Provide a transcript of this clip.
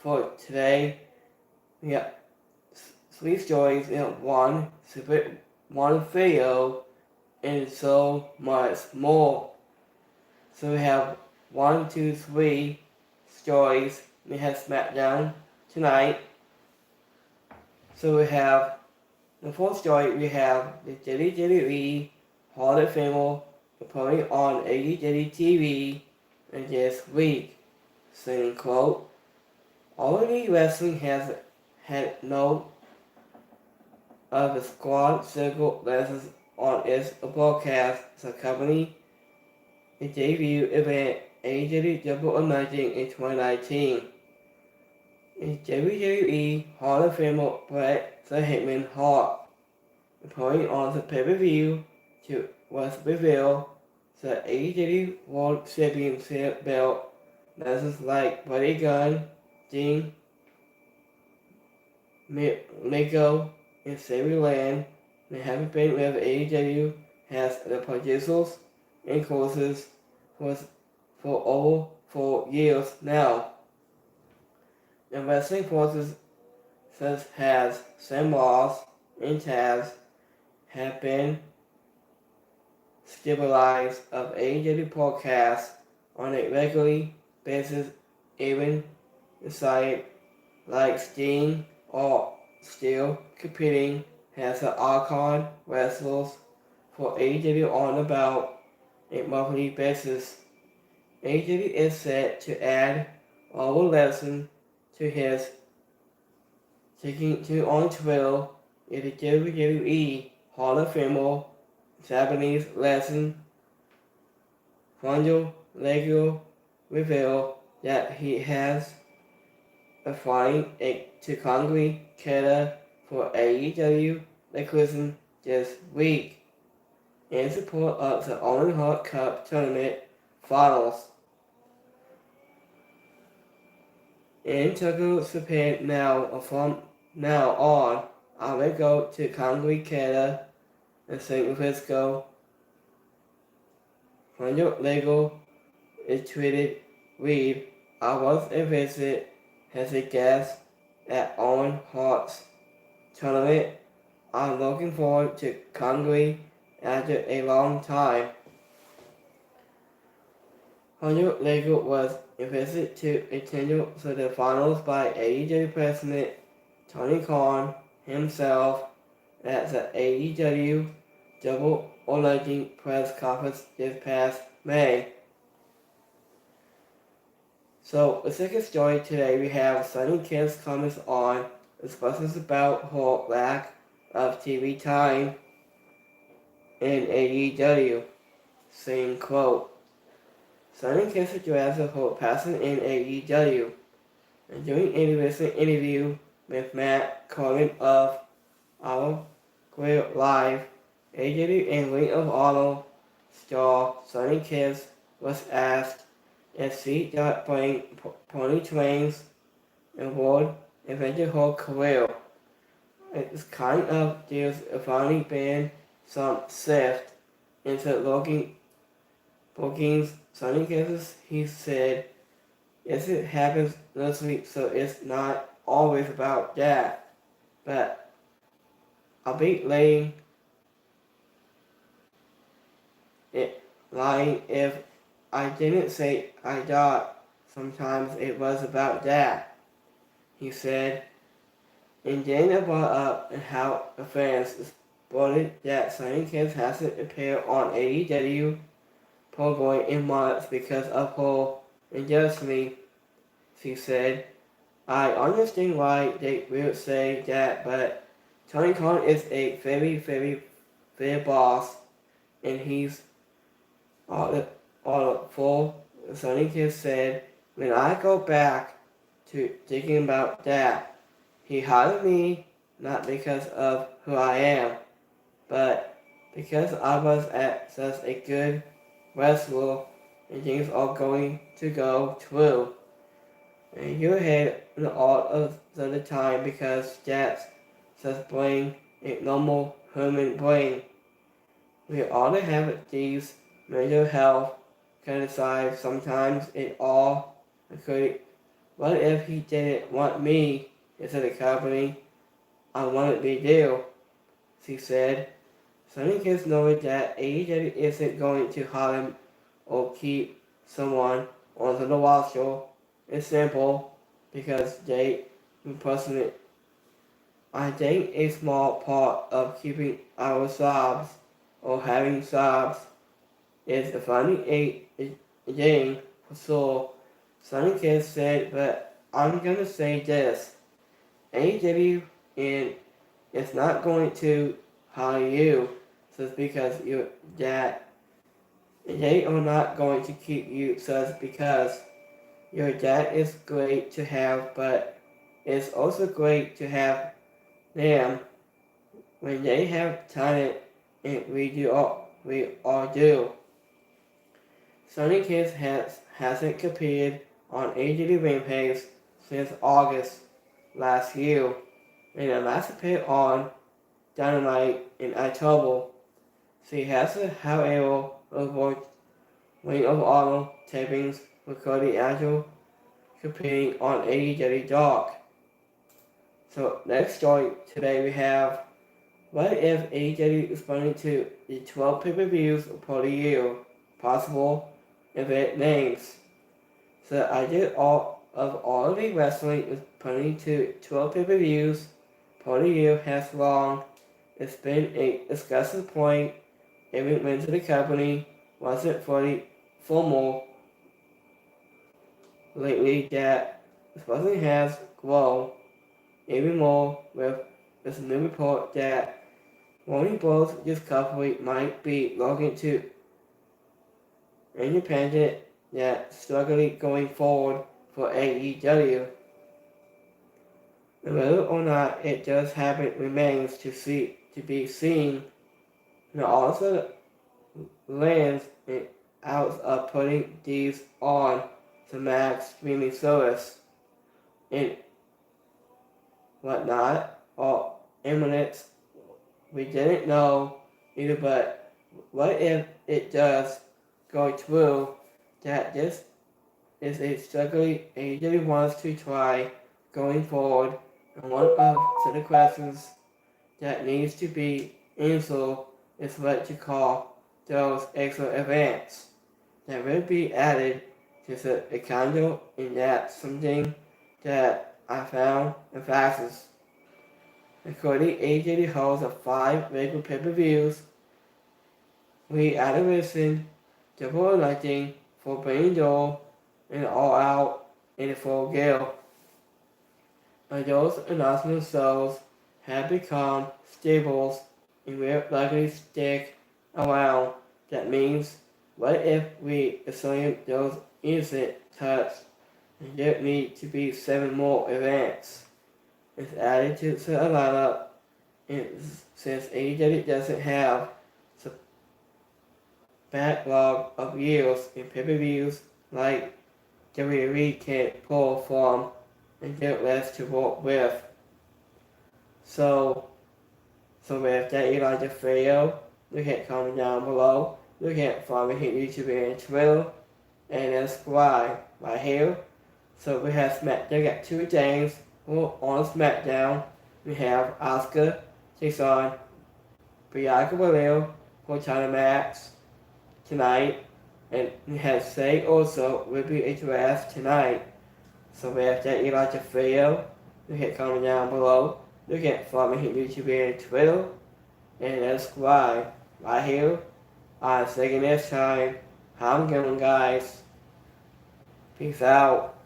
for today. We have 3 stories in one video and so much more. So we have 1, 2, 3 stories. We have SmackDown tonight. So we have the fourth story. We have the WWE Hall of Famer appearing on AEW TV this week. Saying quote, "All Elite Wrestling has had no of the squad circle lessons on its broadcast. The company a debut event AEW Double Emerging in 2019. In WWE Hall of Famer Bret the Hitman Hart appearing on the pay-per-view was revealed the AEW World Championship belt. Legends like Buddy Gunn, Dean Mago, and Sammy Land may have been with AEW has the producers and courses for over 4 years now. The wrestling forces such as Sam Ross and Taz have been stabilized of AEW podcasts on a regular basis, even inside like Sting are still competing as the icon wrestlers for AEW on about a monthly basis. AEW is set to add Owen Lesson to his taking to on Twill in the WWE Hall of Famer Japanese lesson. Fangio Lego revealed that he has a flying to Congress, Canada for AEW recruiting this week in support of the Owen Hart Cup tournament finals. In Tokyo, Japan from now on, I will go to Congress, Canada and San Francisco. Fangio Lego is tweeted, read, I was a visit as a guest at Owen Hart's tournament. I'm looking forward to Congress after a long time. Fangio Lego was invited to attend the finals by AEW President Tony Khan himself at the AEW Double or Nothing press conference this past May. So, the second story today we have Sonny Kidd's comments on discussions about her lack of TV time in AEW. Same quote. Sonny Kidd addressed her passing in AEW. And during a recent interview with Matt Coleman of Our Queer Live, AEW and Ring of Honor star Sonny Kidd was asked if she got playing pony trains and would eventually her career. It's kind of there's finally been some shift into bookings. Sonny Kidd, he said, yes, it happens mostly, so it's not always about that. But I'll be lying if I didn't say I thought sometimes it was about that, he said. And then I brought up how the fans reported that Sonny Kidd hasn't appeared on AEW program in months because of her injury. She said, I understand why they will say that, but Tony Khan is a very, very fair boss, and he's all for. Sonny Kidd said, when I go back to thinking about that, he hired me not because of who I am, but because I was at such a good wrestler and things are going to go through. And you had all of the time because that's just brain a normal human brain. We all have these mental health kind of sides. Sometimes it all What if he didn't want me into the company I wanted me to do? She said. Sonny Kiss noted that AEW isn't going to hire him or keep someone on the roster. It's simple because they personally I think a small part of keeping our jobs or having jobs is finding a game for sure. Sonny Kiss said, but I'm gonna say this. AEW and it's not going to hire you just because you're that. They are not going to keep you just because your dad is great to have, but it's also great to have them when they have talent, and we all do. Sonny Kids hasn't competed on AEW Rampage since August last year, and the last appeared on Dynamite in October. She has, however, avoided Ring of Honor tapings with Cody Angel competing on AEW Dark. So next story today we have, what if AEW is going to the 12 pay-per-views per year? Possible event names. So I did all of the wrestling is pointing to 12 pay-per-views per year has long. It's been a discussion point even went to the company wasn't fully formal lately that this wasn't has grown even more with this new report that Warner Bros. Discovery might be looking to independent that struggling going forward for AEW. Whether or not it does happen remains to be seen. And also lands out of putting these on the Max streaming service and whatnot or imminent. We didn't know either, but what if it does go through that this is a struggle AEW wants to try going forward, and one of the questions that needs to be answered is what to call those extra events that will be added to the calendar, and that's something that I found in facts. According AEW holds of 5 regular pay-per-views, we added listen, double or nothing, for Bring Door, and All Out, and Full Gear. And those announcement shows have become staples and will likely stick around. That means, what if we assume those isn't touched, and there need to be 7 more events? It's added to the lineup, and since AEW doesn't have the backlog of years in pay-per-views like WWE can pull from, and get less to work with. So with that, Elijah Freyo, look at comment down below. Look at follow me here YouTube and Twitter, and subscribe right here. So we have SmackDown. They got 2 things on SmackDown. We have Asuka takes on Bianca Belair for China match tonight, and we have Say also will be addressed tonight. So we have that Elijah Freyo. Look at comment down below. Look at follow me here YouTube and Twitter, and subscribe right here. I'll see you next time. How I'm going, guys. Peace out.